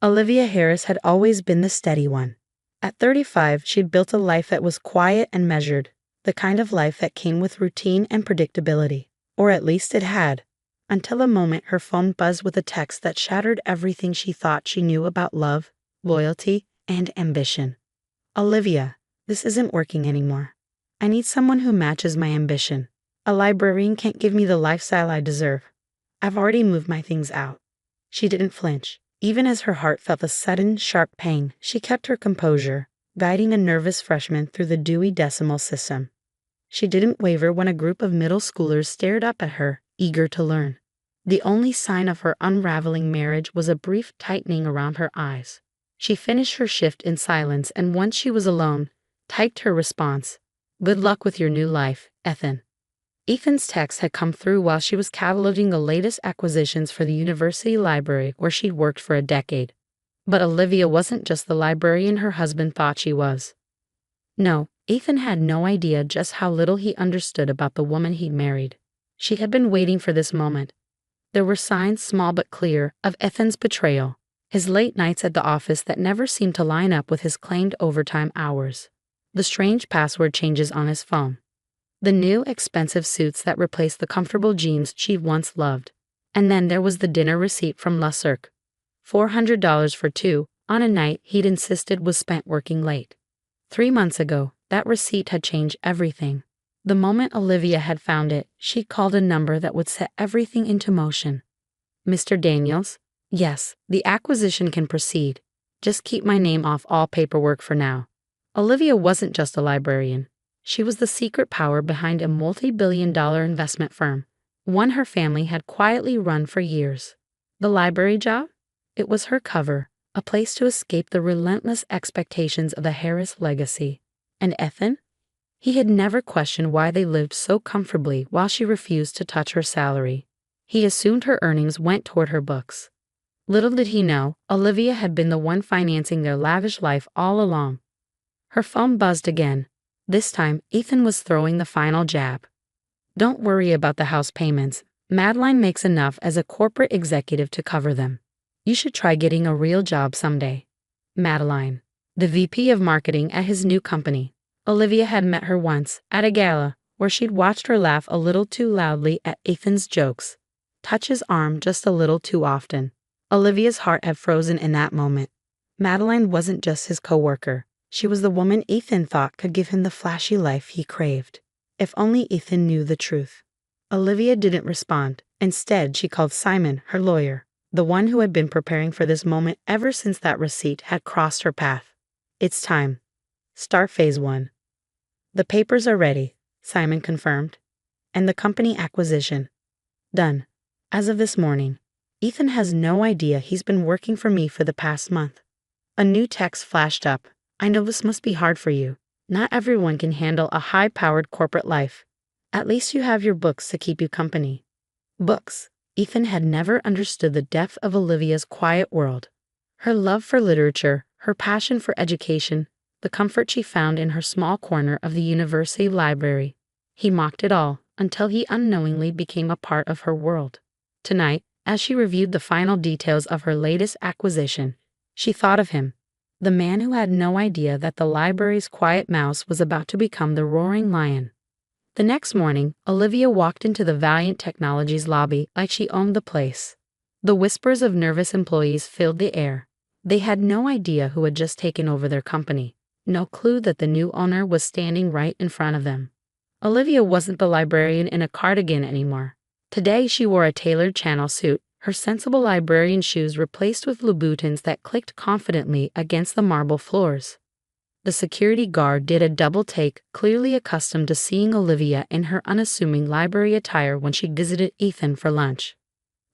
Olivia Harris had always been the steady one. At 35, she'd built a life that was quiet and measured, the kind of life that came with routine and predictability. Or at least it had. Until a moment her phone buzzed with a text that shattered everything she thought she knew about love, loyalty, and ambition. Olivia, this isn't working anymore. I need someone who matches my ambition. A librarian can't give me the lifestyle I deserve. I've already moved my things out. She didn't flinch. Even as her heart felt a sudden, sharp pain, she kept her composure, guiding a nervous freshman through the Dewey Decimal System. She didn't waver when a group of middle schoolers stared up at her, eager to learn. The only sign of her unraveling marriage was a brief tightening around her eyes. She finished her shift in silence and once she was alone, typed her response. Good luck with your new life, Ethan. Ethan's text had come through while she was cataloging the latest acquisitions for the university library where she'd worked for a decade. But Olivia wasn't just the librarian her husband thought she was. No, Ethan had no idea just how little he understood about the woman he'd married. She had been waiting for this moment. There were signs, small but clear, of Ethan's betrayal, his late nights at the office that never seemed to line up with his claimed overtime hours, the strange password changes on his phone, the new expensive suits that replaced the comfortable jeans she once loved. And then there was the dinner receipt from Le Cirque. $400 for two, on a night he'd insisted was spent working late. 3 months ago, that receipt had changed everything. The moment Olivia had found it, she called a number that would set everything into motion. Mr. Daniels? Yes, the acquisition can proceed. Just keep my name off all paperwork for now. Olivia wasn't just a librarian. She was the secret power behind a multi-billion-dollar investment firm, one her family had quietly run for years. The library job? It was her cover, a place to escape the relentless expectations of the Harris legacy. And Ethan? He had never questioned why they lived so comfortably while she refused to touch her salary. He assumed her earnings went toward her books. Little did he know, Olivia had been the one financing their lavish life all along. Her phone buzzed again. This time, Ethan was throwing the final jab. Don't worry about the house payments. Madeline makes enough as a corporate executive to cover them. You should try getting a real job someday. Madeline, the VP of marketing at his new company. Olivia had met her once, at a gala, where she'd watched her laugh a little too loudly at Ethan's jokes, touch his arm just a little too often. Olivia's heart had frozen in that moment. Madeline wasn't just his coworker. She was the woman Ethan thought could give him the flashy life he craved. If only Ethan knew the truth. Olivia didn't respond. Instead, she called Simon, her lawyer, the one who had been preparing for this moment ever since that receipt had crossed her path. It's time. Start phase 1. The papers are ready, Simon confirmed. And the company acquisition. Done. As of this morning. Ethan has no idea he's been working for me for the past month. A new text flashed up. I know this must be hard for you. Not everyone can handle a high-powered corporate life. At least you have your books to keep you company. Books. Ethan had never understood the depth of Olivia's quiet world. Her love for literature, her passion for education, the comfort she found in her small corner of the university library. He mocked it all, until he unknowingly became a part of her world. Tonight, as she reviewed the final details of her latest acquisition, she thought of him. The man who had no idea that the library's quiet mouse was about to become the roaring lion. The next morning, Olivia walked into the Valiant Technologies lobby like she owned the place. The whispers of nervous employees filled the air. They had no idea who had just taken over their company, no clue that the new owner was standing right in front of them. Olivia wasn't the librarian in a cardigan anymore. Today she wore a tailored Chanel suit, her sensible librarian shoes replaced with Louboutins that clicked confidently against the marble floors. The security guard did a double take, clearly accustomed to seeing Olivia in her unassuming library attire when she visited Ethan for lunch.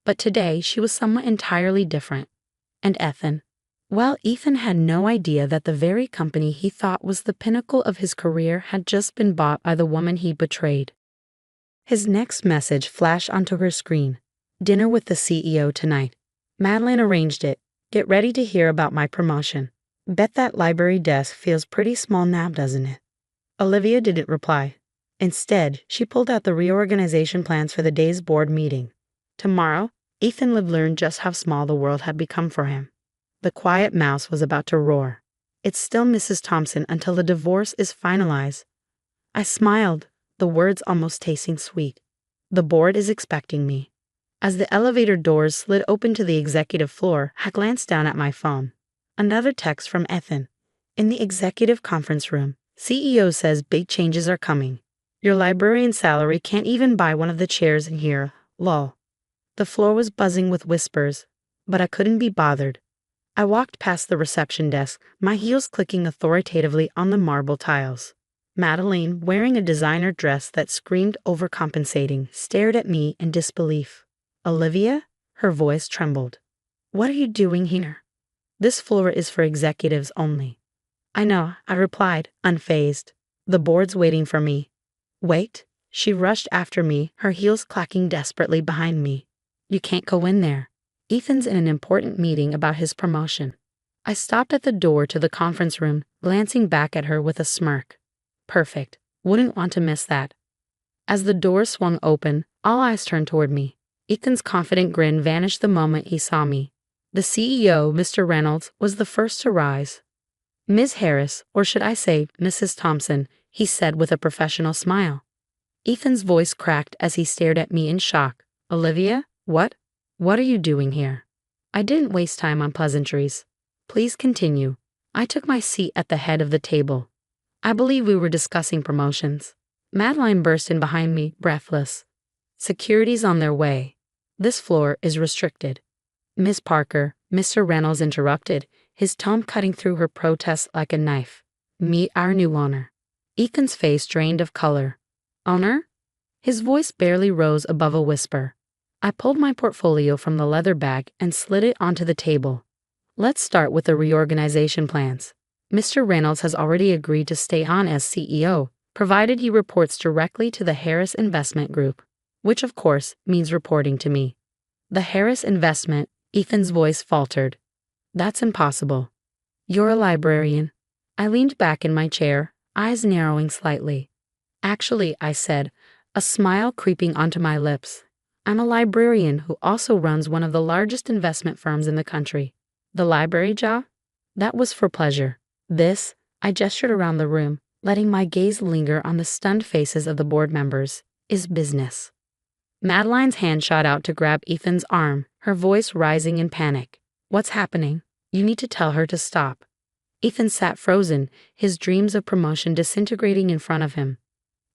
But today she was somewhat entirely different. And Ethan? Well, Ethan had no idea that the very company he thought was the pinnacle of his career had just been bought by the woman he betrayed. His next message flashed onto her screen. Dinner with the CEO tonight. Madeline arranged it. Get ready to hear about my promotion. Bet that library desk feels pretty small now, doesn't it? Olivia didn't reply. Instead, she pulled out the reorganization plans for the day's board meeting. Tomorrow, Ethan would learn just how small the world had become for him. The quiet mouse was about to roar. It's still Mrs. Thompson until the divorce is finalized. I smiled, the words almost tasting sweet. The board is expecting me. As the elevator doors slid open to the executive floor, I glanced down at my phone. Another text from Ethan. In the executive conference room, CEO says big changes are coming. Your librarian salary can't even buy one of the chairs in here, lol. The floor was buzzing with whispers, but I couldn't be bothered. I walked past the reception desk, my heels clicking authoritatively on the marble tiles. Madeline, wearing a designer dress that screamed overcompensating, stared at me in disbelief. Olivia? Her voice trembled. What are you doing here? This floor is for executives only. I know, I replied, unfazed. The board's waiting for me. Wait, she rushed after me, her heels clacking desperately behind me. You can't go in there. Ethan's in an important meeting about his promotion. I stopped at the door to the conference room, glancing back at her with a smirk. Perfect. Wouldn't want to miss that. As the door swung open, all eyes turned toward me. Ethan's confident grin vanished the moment he saw me. The CEO, Mr. Reynolds, was the first to rise. Ms. Harris, or should I say Mrs. Thompson, he said with a professional smile. Ethan's voice cracked as he stared at me in shock. Olivia, what? What are you doing here? I didn't waste time on pleasantries. Please continue. I took my seat at the head of the table. I believe we were discussing promotions. Madeline burst in behind me, breathless. Security's on their way. This floor is restricted. Miss Parker, Mr. Reynolds interrupted, his tone cutting through her protest like a knife. Meet our new owner. Ethan's face drained of color. Owner? His voice barely rose above a whisper. I pulled my portfolio from the leather bag and slid it onto the table. Let's start with the reorganization plans. Mr. Reynolds has already agreed to stay on as CEO, provided he reports directly to the Harris Investment Group, which of course means reporting to me. The Harris Investment, Ethan's voice faltered. That's impossible. You're a librarian. I leaned back in my chair, eyes narrowing slightly. Actually, I said, a smile creeping onto my lips. I'm a librarian who also runs one of the largest investment firms in the country. The library job? That was for pleasure. This, I gestured around the room, letting my gaze linger on the stunned faces of the board members, is business. Madeline's hand shot out to grab Ethan's arm, her voice rising in panic. What's happening? You need to tell her to stop. Ethan sat frozen, his dreams of promotion disintegrating in front of him.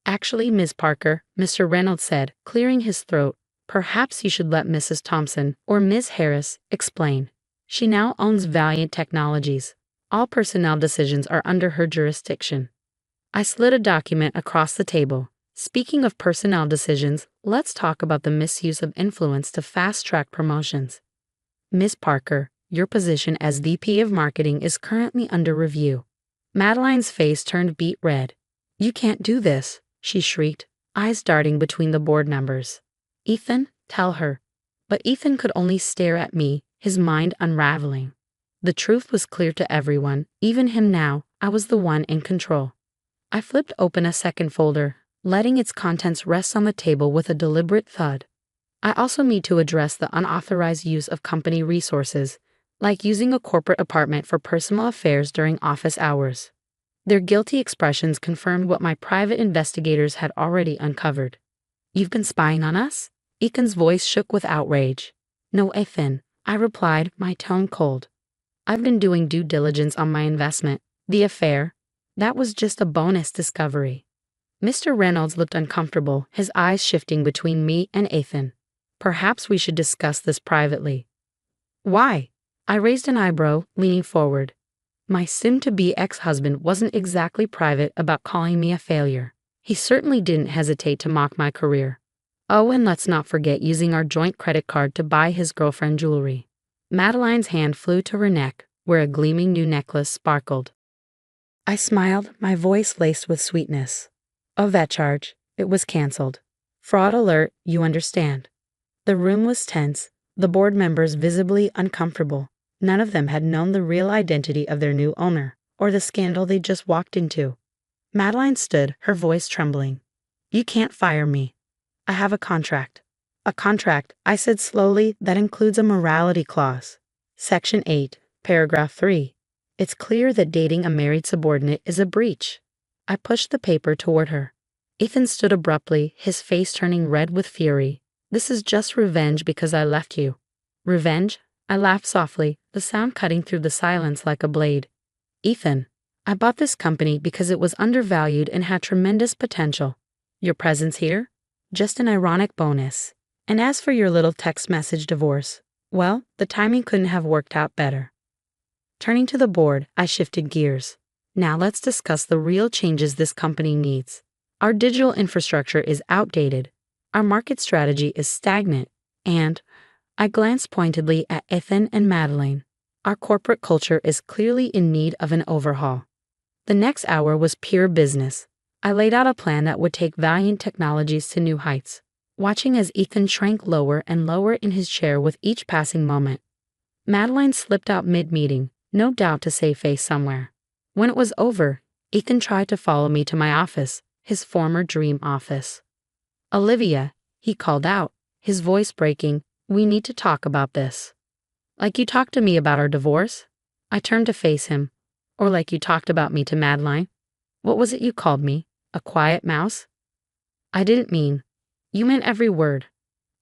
Actually, Ms. Parker, Mr. Reynolds said, clearing his throat, perhaps you should let Mrs. Thompson, or Ms. Harris, explain. She now owns Valiant Technologies. All personnel decisions are under her jurisdiction. I slid a document across the table. Speaking of personnel decisions, let's talk about the misuse of influence to fast-track promotions. Ms. Parker, your position as VP of Marketing is currently under review. Madeline's face turned beet red. You can't do this, she shrieked, eyes darting between the board members. Ethan, tell her. But Ethan could only stare at me, his mind unraveling. The truth was clear to everyone, even him now. I was the one in control. I flipped open a second folder, letting its contents rest on the table with a deliberate thud. I also need to address the unauthorized use of company resources, like using a corporate apartment for personal affairs during office hours. Their guilty expressions confirmed what my private investigators had already uncovered. You've been spying on us? Ethan's voice shook with outrage. No, Ethan, I replied, my tone cold. I've been doing due diligence on my investment. The affair, that was just a bonus discovery. Mr. Reynolds looked uncomfortable, his eyes shifting between me and Ethan. Perhaps we should discuss this privately. Why? I raised an eyebrow, leaning forward. My soon-to-be ex-husband wasn't exactly private about calling me a failure. He certainly didn't hesitate to mock my career. Oh, and let's not forget using our joint credit card to buy his girlfriend jewelry. Madeline's hand flew to her neck, where a gleaming new necklace sparkled. I smiled, my voice laced with sweetness. Of that charge, it was canceled. Fraud alert, you understand. The room was tense, the board members visibly uncomfortable. None of them had known the real identity of their new owner, or the scandal they just walked into. Madeline stood, her voice trembling. You can't fire me. I have a contract. A contract, I said slowly, that includes a morality clause. Section 8, Paragraph 3. It's clear that dating a married subordinate is a breach. I pushed the paper toward her. Ethan stood abruptly, his face turning red with fury. This is just revenge because I left you. Revenge? I laughed softly, the sound cutting through the silence like a blade. Ethan, I bought this company because it was undervalued and had tremendous potential. Your presence here? Just an ironic bonus. And as for your little text message divorce, well, the timing couldn't have worked out better. Turning to the board, I shifted gears. Now let's discuss the real changes this company needs. Our digital infrastructure is outdated. Our market strategy is stagnant. And I glanced pointedly at Ethan and Madeline. Our corporate culture is clearly in need of an overhaul. The next hour was pure business. I laid out a plan that would take Valiant Technologies to new heights, watching as Ethan shrank lower and lower in his chair with each passing moment. Madeline slipped out mid-meeting, no doubt to save face somewhere. When it was over, Ethan tried to follow me to my office, his former dream office. Olivia, he called out, his voice breaking, we need to talk about this. Like you talked to me about our divorce? I turned to face him. Or like you talked about me to Madeline? What was it you called me? A quiet mouse? I didn't mean. You meant every word.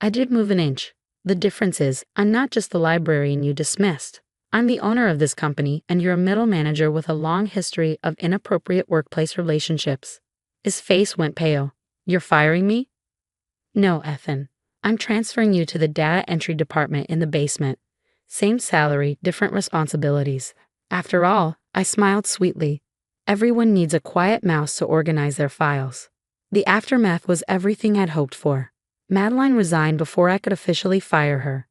I did move an inch. The difference is, I'm not just the librarian you dismissed. I'm the owner of this company, and you're a middle manager with a long history of inappropriate workplace relationships. His face went pale. You're firing me? No, Ethan. I'm transferring you to the data entry department in the basement. Same salary, different responsibilities. After all, I smiled sweetly. Everyone needs a quiet mouse to organize their files. The aftermath was everything I'd hoped for. Madeline resigned before I could officially fire her.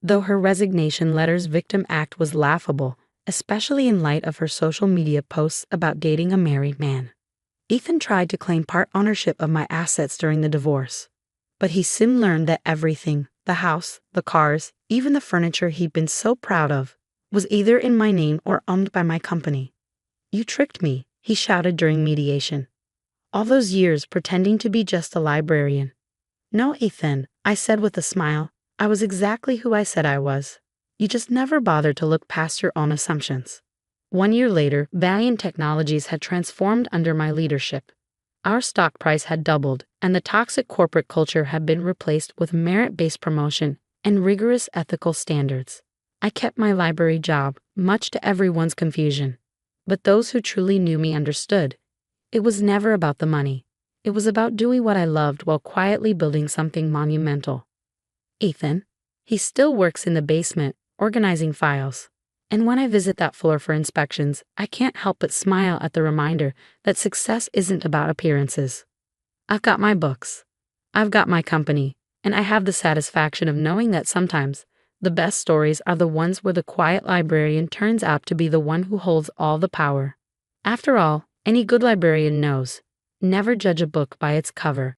Though her resignation letter's victim act was laughable, especially in light of her social media posts about dating a married man. Ethan tried to claim part ownership of my assets during the divorce. But he soon learned that everything, the house, the cars, even the furniture he'd been so proud of, was either in my name or owned by my company. You tricked me, he shouted during mediation. All those years pretending to be just a librarian. No, Ethan, I said with a smile, I was exactly who I said I was. You just never bothered to look past your own assumptions. 1 year later, Valiant Technologies had transformed under my leadership. Our stock price had doubled, and the toxic corporate culture had been replaced with merit-based promotion and rigorous ethical standards. I kept my library job, much to everyone's confusion. But those who truly knew me understood. It was never about the money. It was about doing what I loved while quietly building something monumental. Ethan, he still works in the basement, organizing files. And when I visit that floor for inspections, I can't help but smile at the reminder that success isn't about appearances. I've got my books. I've got my company, and I have the satisfaction of knowing that sometimes the best stories are the ones where the quiet librarian turns out to be the one who holds all the power. After all, any good librarian knows, never judge a book by its cover.